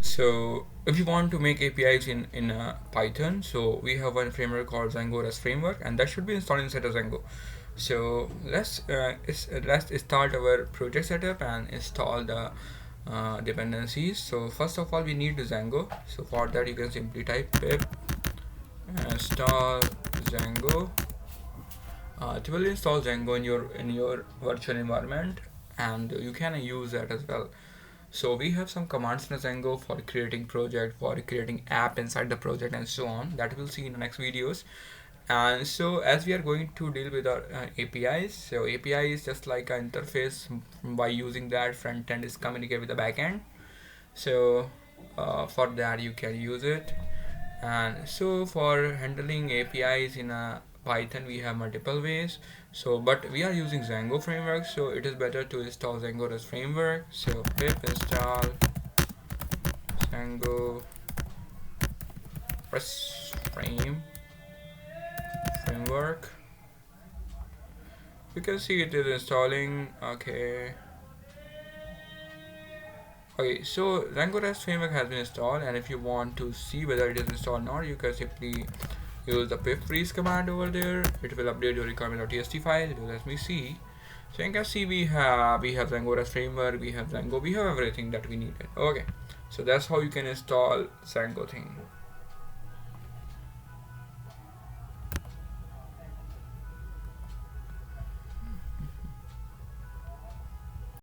So if you want to make APIs in Python, so we have one framework called Django REST framework, and that should be installed inside of Django. So let's start our project setup and install the dependencies. So first of all, we need Django. So for that, you can simply type pip install Django. It will install Django in your virtual environment, and you can use that as well. So we have some commands in Django for creating project, for creating app inside the project, and so on, that we'll see in the next videos. And so as we are going to deal with our APIs, so API is just like an interface. By using that, front end is communicate with the back end. So for that you can use it. And so for handling APIs in a Python, we have multiple ways. So but we are using Django framework, so it is better to install Django REST framework. So pip install Django REST framework. You can see it is installing. Okay, so Django REST framework has been installed, and if you want to see whether it is installed or not, you can simply use the pip freeze command over there. It will update your requirement.txt file. Let me see. So you can see we have Django REST framework, we have Django, we have everything that we needed. Okay, so that's how you can install Django thing.